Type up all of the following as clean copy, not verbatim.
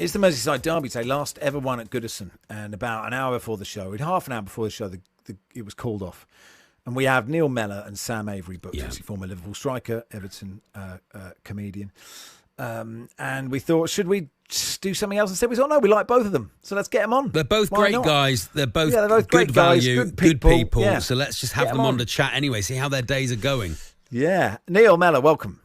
It's the Merseyside derby today, last ever one at Goodison. And about an hour before the show, half an hour before the show, it was called off. And we have Neil Mellor and Sam Avery booked, obviously former Liverpool striker, Everton comedian. And we thought, should we do something else instead? We thought, no, we like both of them. So let's get them on. They're both great guys. They're both great good value, guys, good people. Yeah. So let's just have them on to chat anyway, see how their days are going. Yeah. Neil Mellor, welcome.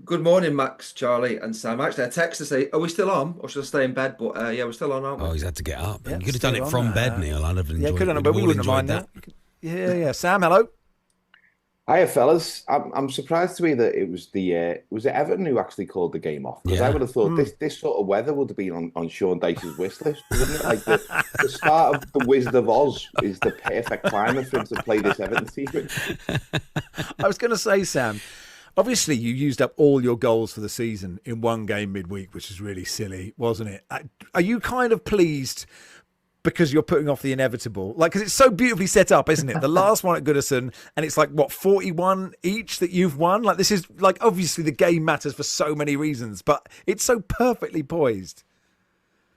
Good morning, Max, Charlie, and Sam. Actually, I text to say, are we still on, or should I stay in bed? But we're still on, aren't we? Oh, he's had to get up. Yeah, you could have done it from bed, Neil. I'd have enjoyed could have, but we wouldn't have minded that. Yeah. Sam, hello. Hiya, fellas. I'm surprised to me that it was was it Everton who actually called the game off? Because I would have thought this sort of weather would have been on Sean Dyche's wish list, wouldn't it? Like the start of the Wizard of Oz is the perfect climate for him to play this Everton team. I was going to say, Sam, obviously you used up all your goals for the season in one game midweek, which is really silly, wasn't it? Are you kind of pleased because you're putting off the inevitable? Like, because it's so beautifully set up, isn't it? The last one at Goodison, and it's like, what, 41 each that you've won? Like, this is, like, obviously the game matters for so many reasons, but it's so perfectly poised.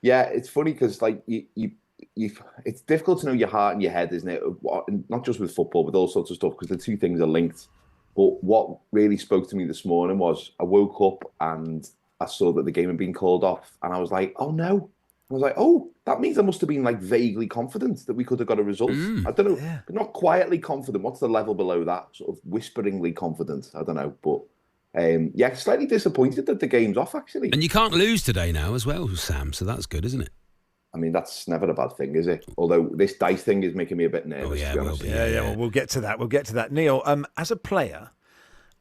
Yeah, it's funny because, like, it's difficult to know your heart and your head, isn't it? Not just with football, but all sorts of stuff, because the two things are linked. But what really spoke to me this morning was I woke up and I saw that the game had been called off, and I was like, oh, no. I was like, oh, that means I must have been like vaguely confident that we could have got a result. I don't know, not quietly confident. What's the level below that? Sort of whisperingly confident. I don't know, but slightly disappointed that the game's off actually. And you can't lose today now as well, Sam. So that's good, isn't it? I mean, that's never a bad thing, is it? Although this dice thing is making me a bit nervous. Oh yeah, to be honest. Well, we'll get to that. Neil, as a player,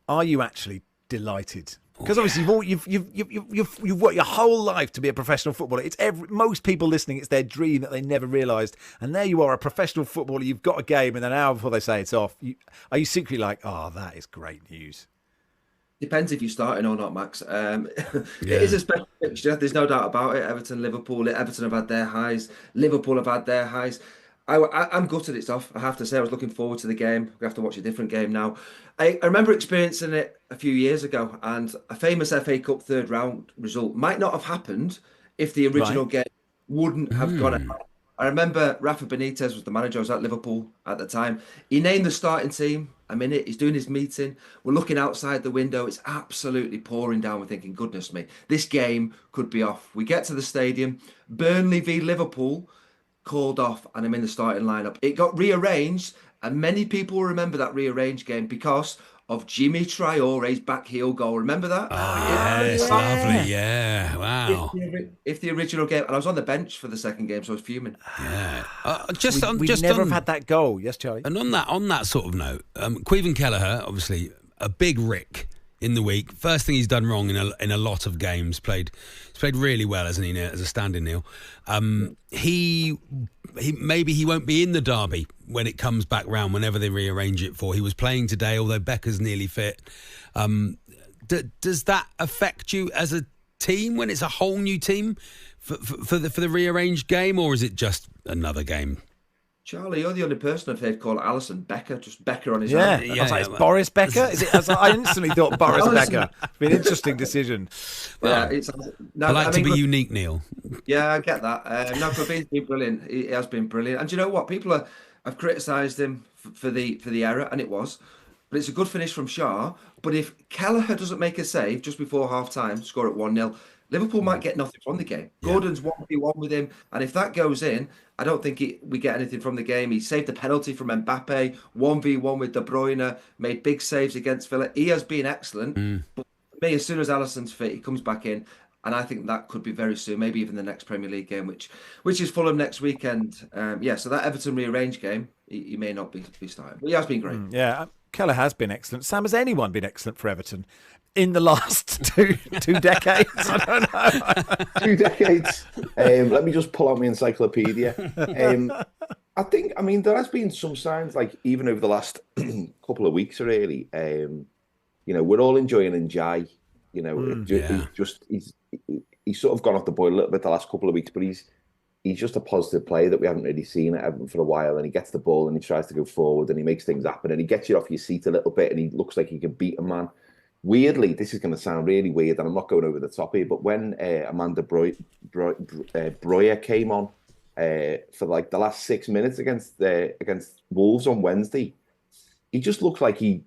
are you actually delighted? Because obviously you've worked your whole life to be a professional footballer. It's most people listening, it's their dream that they never realised. And there you are, a professional footballer. You've got a game, and an hour before they say it's off, are you secretly like, oh, that is great news? Depends if you're starting or not, Max. It is a special fixture. There's no doubt about it. Everton, Liverpool. Everton have had their highs. Liverpool have had their highs. I'm gutted it's off. I have to say, I was looking forward to the game. We have to watch a different game now. I remember experiencing it a few years ago, and a famous FA Cup third round result might not have happened if the original game wouldn't have gone out. I remember Rafa Benitez was the manager. I was at Liverpool at the time. He named the starting team. I'm in it. He's doing his meeting. We're looking outside the window. It's absolutely pouring down. We're thinking, goodness me, this game could be off. We get to the stadium. Burnley v Liverpool called off, and I'm in the starting lineup. It got rearranged, and many people remember that rearranged game because of Jimmy Traore's back heel goal. Remember that? Oh, yes, lovely. Yeah, wow. If the original game, and I was on the bench for the second game, so I was fuming. Yeah. We never have had that goal. Yes, Charlie. And on that sort of note, Queven Kelleher, obviously a big Rick in the week. First thing he's done wrong in a lot of games. He's played really well, hasn't he, as a standing Neil? He maybe he won't be in the derby when it comes back round, whenever they rearrange it for. He was playing today, although Becker's nearly fit. Does that affect you as a team when it's a whole new team for the rearranged game, or is it just another game? Charlie, you're the only person I've heard call Alisson Becker, just Becker on his own. I was like, it's Boris Becker? Is it? I instantly thought Boris Becker. It's been an interesting decision. Well, I like to be unique, Neil. Yeah, I get that. No, Fabinho's been brilliant. He has been brilliant. And do you know what? People have criticised him for the error, and it was. But it's a good finish from Shaw. But if Kelleher doesn't make a save just before half-time, score at 1-0, Liverpool might get nothing from the game. Yeah. Gordon's 1v1 with him, and if that goes in, I don't think we get anything from the game. He saved the penalty from Mbappe, 1v1 with De Bruyne, made big saves against Villa. He has been excellent. But for me, as soon as Alisson's fit, he comes back in, and I think that could be very soon, maybe even the next Premier League game, which is Fulham next weekend. So that Everton rearranged game, he may not be starting, but he has been great. Yeah, Keller has been excellent. Sam, has anyone been excellent for Everton in the last two decades? I don't know. 2 decades. Let me just pull out my encyclopedia. I think, there has been some signs, like even over the last couple of weeks, really. We're all enjoying Njai. He's sort of gone off the boil a little bit the last couple of weeks, but he's just a positive player that we haven't really seen at Everton for a while. And he gets the ball and he tries to go forward and he makes things happen and he gets you off your seat a little bit and he looks like he can beat a man. weirdly, this is going to sound really weird, and I'm not going over the top here, but when Amanda Breuer came on for like the last 6 minutes against Wolves on Wednesday, he just looked like a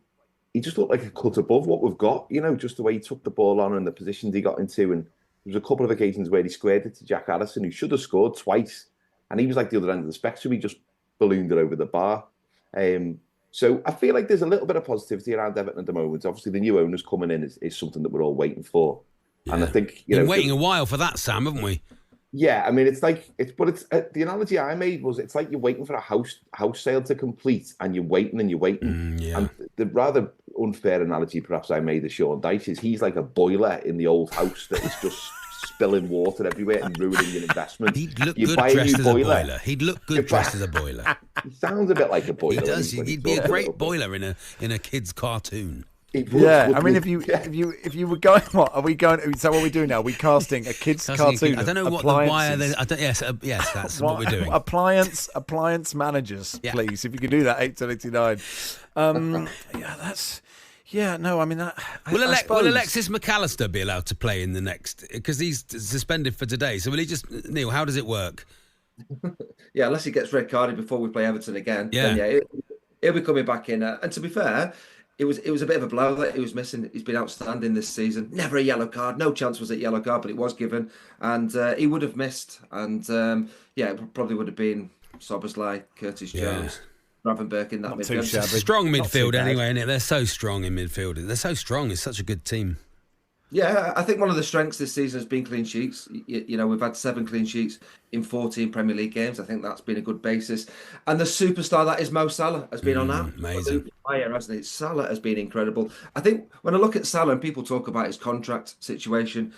cut above what we've got, just the way he took the ball on and the positions he got into. And there was a couple of occasions where he squared it to Jack Harrison, who should have scored twice. And he was like the other end of the spectrum. He just ballooned it over the bar. So I feel like there's a little bit of positivity around Everton at the moment. Obviously, the new owners coming in is something that we're all waiting for. Yeah. And I think, been waiting a while for that, Sam, haven't we? Yeah, I mean, the analogy I made was it's like you're waiting for a house sale to complete, and you're waiting and you're waiting. Yeah. And the rather unfair analogy perhaps I made of Sean Dyche is he's like a boiler in the old house that is just spilling water everywhere and ruining your investment. He'd look good dressed as a boiler. He'd look good dressed as a boiler. He sounds a bit like a boiler. He does. He'd be a great boiler in a kid's cartoon. Yeah, I mean, if you were going, what are we going? So what are we doing now? Are we casting a kids' cartoon? I don't know what the wire. Yes, that's what we're doing. Appliance managers, please. If you could do that, 8-89. No. I mean, will Alexis McAllister be allowed to play in the next? Because he's suspended for today. So will he just, Neil? How does it work? Yeah, unless he gets red carded before we play Everton again. Yeah, then he'll be coming back in. And to be fair, it was a bit of a blow that he was missing. He's been outstanding this season. Never a yellow card. No chance was a yellow card, but it was given, and he would have missed. And it probably would have been Szoboszlai, Curtis Jones, Gravenberch in that midfield. Strong midfield anyway, isn't it? They're so strong in midfield. They're so strong. It's such a good team. Yeah, I think one of the strengths this season has been clean sheets. We've had 7 clean sheets in 14 Premier League games. I think that's been a good basis. And the superstar that is Mo Salah has been on that. Amazing. Fire, hasn't it? Salah has been incredible. I think when I look at Salah and people talk about his contract situation,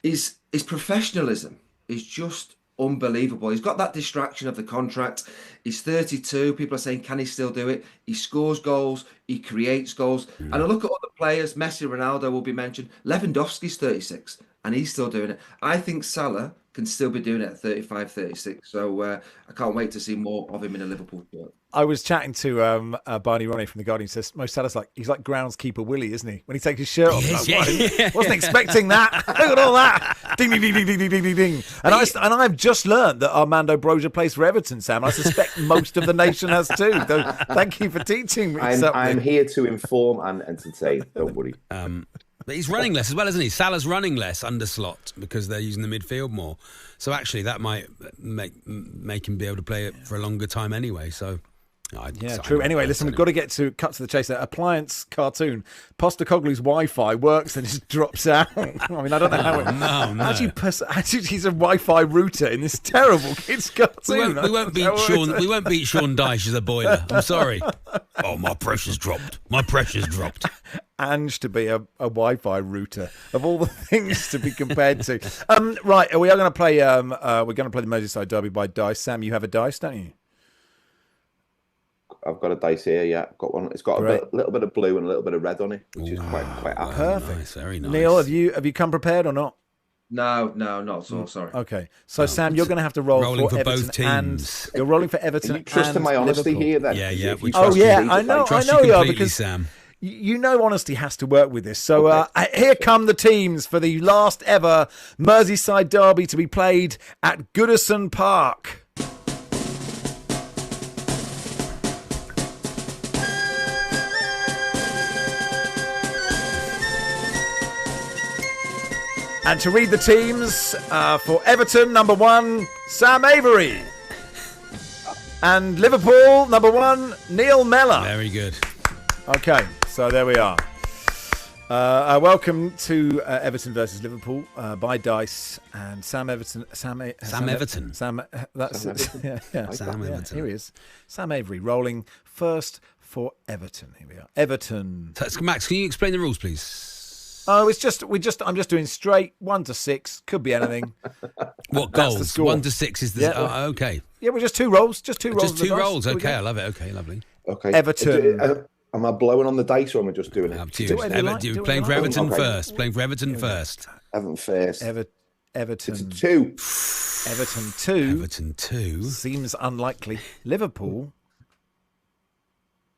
his professionalism is just unbelievable. He's got that distraction of the contract. He's 32. People are saying, can he still do it? He scores goals. He creates goals. And I look at other players. Messi, Ronaldo will be mentioned. Lewandowski's 36 and he's still doing it. I think Salah can still be doing it at 35, 36. So I can't wait to see more of him in a Liverpool shirt. I was chatting to Barney Ronnie from The Guardian. Says Mo Salah's he's like groundskeeper Willie, isn't he? When he takes his shirt off, wasn't expecting that. Look at all that! Ding ding ding ding ding ding ding ding. And I've just learned that Armando Broja plays for Everton, Sam. I suspect most of the nation has too. Thank you for teaching me. I'm here to inform and entertain. Don't worry. But he's running less as well, isn't he? Salah's running less under slot because they're using the midfield more. So actually, that might make him be able to play it for a longer time anyway. So. True. Anyway, listen, we've got to cut to the chase. There. Appliance cartoon. Postacoglu's Wi-Fi works and it just drops out. I mean, I don't know how it... No. Actually, he's a Wi-Fi router in this terrible kids cartoon. We won't beat Sean Dyche as a boiler. I'm sorry. Oh, my pressure's dropped. Ange to be a Wi-Fi router of all the things to be compared to. Right, we are going to play. We're going to play the Merseyside derby by dice. Sam, you have a dice, don't you? I've got a dice here, yeah. I've got one. It's got a little bit of blue and a little bit of red on it, which is quite happy. Perfect. Nice, very nice. Neil, have you come prepared or not? No, not at all. Sorry. Okay, so Sam, you're going to have to rolling for Everton both teams. You're rolling for Everton. Are you trusting my honesty Liverpool here, then? Yeah. I know you are, because Sam. You know honesty has to work with this. So here come the teams for the last ever Merseyside derby to be played at Goodison Park. And to read the teams, for Everton, number 1, Sam Avery. And Liverpool, number 1, Neil Mellor. Very good. Okay, so there we are. Welcome to Everton versus Liverpool by dice, and Sam Everton. Sam Everton. Here he is. Sam Avery rolling first for Everton. Here we are. Everton. Max, can you explain the rules, please? Oh, I'm just doing straight 1 to 6. Could be anything. What goals? 1 to 6 is the okay. Yeah, we're just 2 rolls. Just 2 rolls. Just 2 rolls. Okay, I love it. Okay, lovely. Okay. Everton. Am I blowing on the dice or am I just doing it? Up to you. Playing for Everton first. Playing for Everton first. Everton first. Everton. It's a 2. Everton 2. Everton 2. Seems unlikely. Liverpool.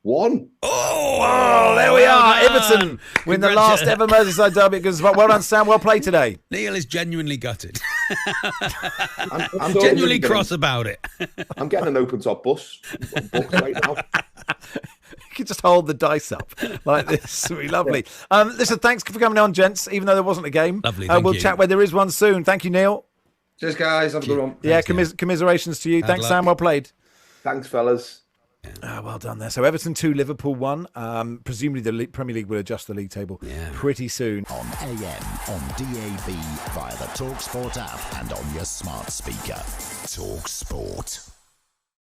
1. Oh, there we are. Everton win the last ever Merseyside derby. Because well done, Sam. Well played today. Neil is genuinely gutted. I'm genuinely cross about it. I'm getting an open top bus booked right now. You can just hold the dice up like this. It'll be lovely. Listen, thanks for coming on, gents, even though there wasn't a game. Lovely, we'll chat where there is one soon. Thank you, Neil. Cheers, guys. Have a good one. Yeah, commiserations to you. Thanks, Sam. Well played. Thanks, fellas. Well done there. So Everton 2, Liverpool 1. Presumably the Premier League will adjust the league table pretty soon. On AM, on DAB, via the talkSPORT app and on your smart speaker. talkSPORT.